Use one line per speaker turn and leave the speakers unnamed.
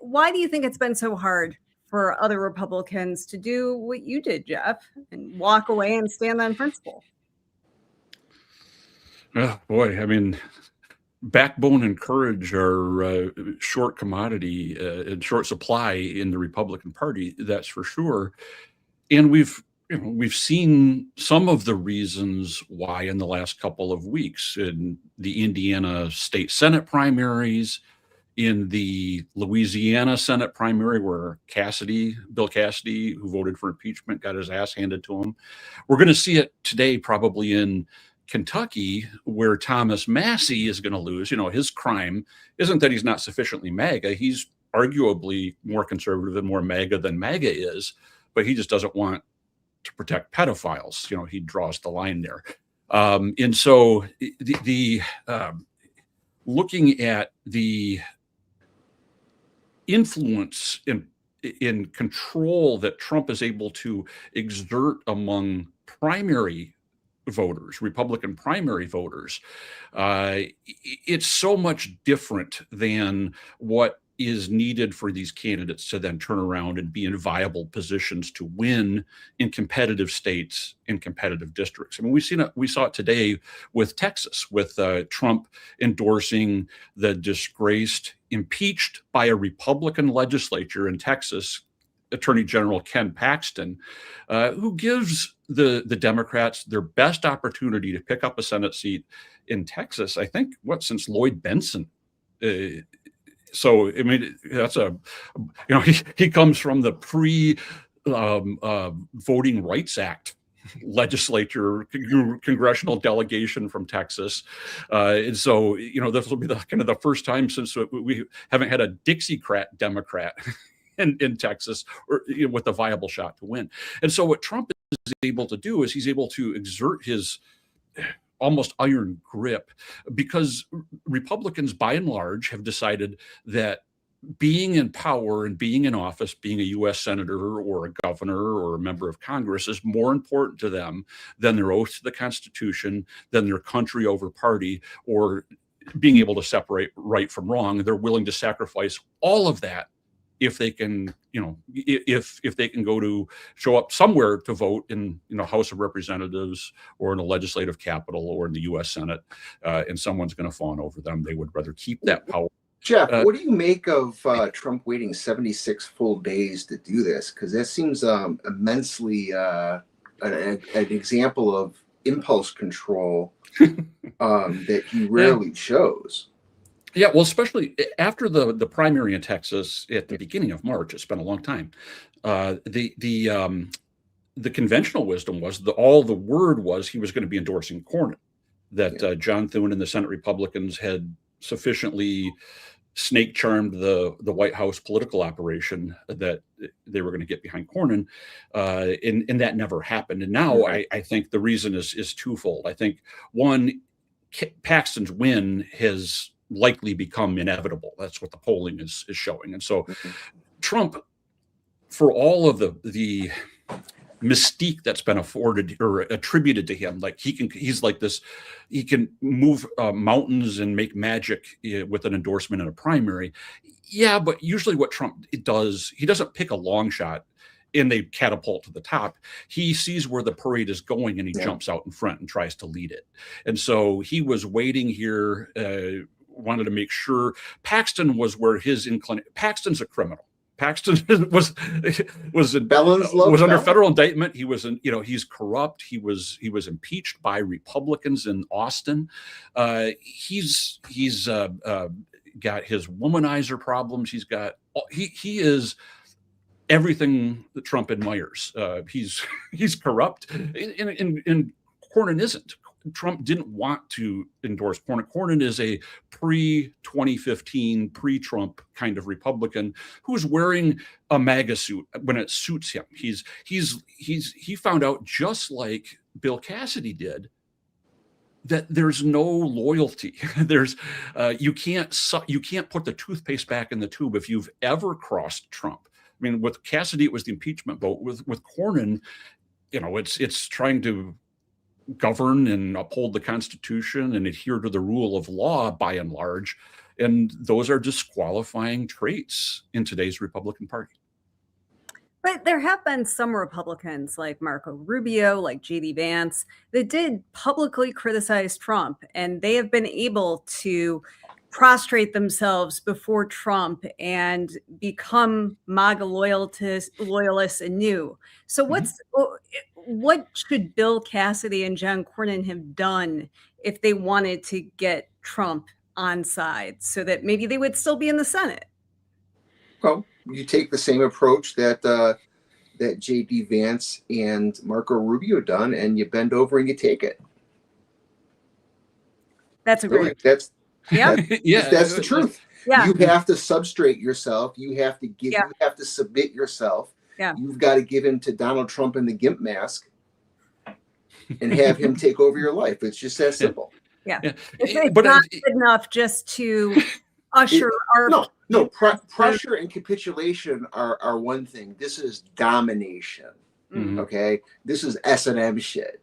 Why do you think it's been so hard for other Republicans to do what you did, Jeff, and walk away and stand on principle?
Oh, boy, I mean, backbone and courage are short commodity in short supply in the Republican Party, that's for sure. And we've seen some of the reasons why in the last couple of weeks in the Indiana state Senate primaries, in the Louisiana Senate primary, where Bill Cassidy, who voted for impeachment, got his ass handed to him. We're going to see it today, probably in Kentucky, where Thomas Massie is going to lose. His crime isn't that he's not sufficiently MAGA. He's arguably more conservative and more MAGA than MAGA is, but he just doesn't want to protect pedophiles. He draws the line there. And so the looking at the influence in control that Trump is able to exert among primary voters, Republican primary voters, it's so much different than what is needed for these candidates to then turn around and be in viable positions to win in competitive states, in competitive districts. I mean, we saw it today with Texas, with Trump endorsing the disgraced, impeached by a Republican legislature in Texas, Attorney General Ken Paxton, who gives the Democrats their best opportunity to pick up a Senate seat in Texas, I think, since Lloyd Benson. So, I mean, that's he comes from the Voting Rights Act legislature, congressional delegation from Texas. And so, this will be the first time since we haven't had a Dixiecrat Democrat in Texas or with a viable shot to win. And so what Trump is able to do is he's able to exert his almost iron grip, because Republicans by and large have decided that being in power and being in office, being a U.S. senator or a governor or a member of Congress, is more important to them than their oath to the Constitution, than their country over party, or being able to separate right from wrong. They're willing to sacrifice all of that if they can, if they can show up somewhere to vote in, House of Representatives or in a legislative capital or in the U.S. Senate, and someone's going to fawn over them. They would rather keep that power.
Jeff, what do you make of Trump waiting 76 full days to do this? Because that seems immensely an example of impulse control that he rarely shows.
Yeah, well, especially after the primary in Texas at the beginning of March, it's been a long time. The conventional wisdom was all the word was he was going to be endorsing Cornyn, that John Thune and the Senate Republicans had sufficiently snake charmed the White House political operation that they were going to get behind Cornyn, and that never happened. And now I think the reason is twofold. I think one, Paxton's win has likely become inevitable. That's what the polling is showing. And so Trump, for all of the mystique that's been afforded or attributed to him, like he's like this, he can move mountains and make magic with an endorsement in a primary. Yeah, but usually what Trump does, he doesn't pick a long shot and they catapult to the top. He sees where the parade is going and he jumps out in front and tries to lead it. And so he was waiting here, wanted to make sure. Paxton was where his inclination. Paxton's a criminal. Paxton was under federal indictment. He was he's corrupt. He was impeached by Republicans in Austin. He's got his womanizer problems. He is everything that Trump admires. He's corrupt, and Cornyn isn't. Trump didn't want to endorse Cornyn. Cornyn is a pre-2015, pre-Trump kind of Republican who's wearing a MAGA suit when it suits him. He found out, just like Bill Cassidy did, that there's no loyalty. You can't put the toothpaste back in the tube if you've ever crossed Trump. I mean, with Cassidy, it was the impeachment vote. With Cornyn, it's trying to govern and uphold the Constitution and adhere to the rule of law by and large. And those are disqualifying traits in today's Republican Party.
But there have been some Republicans like Marco Rubio, like J.D. Vance, that did publicly criticize Trump, and they have been able to prostrate themselves before Trump and become MAGA loyalists anew. So what should Bill Cassidy and John Cornyn have done if they wanted to get Trump on side so that maybe they would still be in the Senate?
Well, you take the same approach that that J.D. Vance and Marco Rubio done, and you bend over and you take it.
That's a
Really,
great.
that's
Yeah,
that's the truth.
Yeah.
You have to substrate yourself. You have to give.
Yeah.
You have to submit yourself.
Yeah.
You've got to give in to Donald Trump in the Gimp mask, and have him take over your life. It's just that simple.
Yeah.
Yeah.
It's
But
not good enough just to usher our.
No, pressure and capitulation are one thing. This is domination.
Mhm.
Okay, this is S&M shit.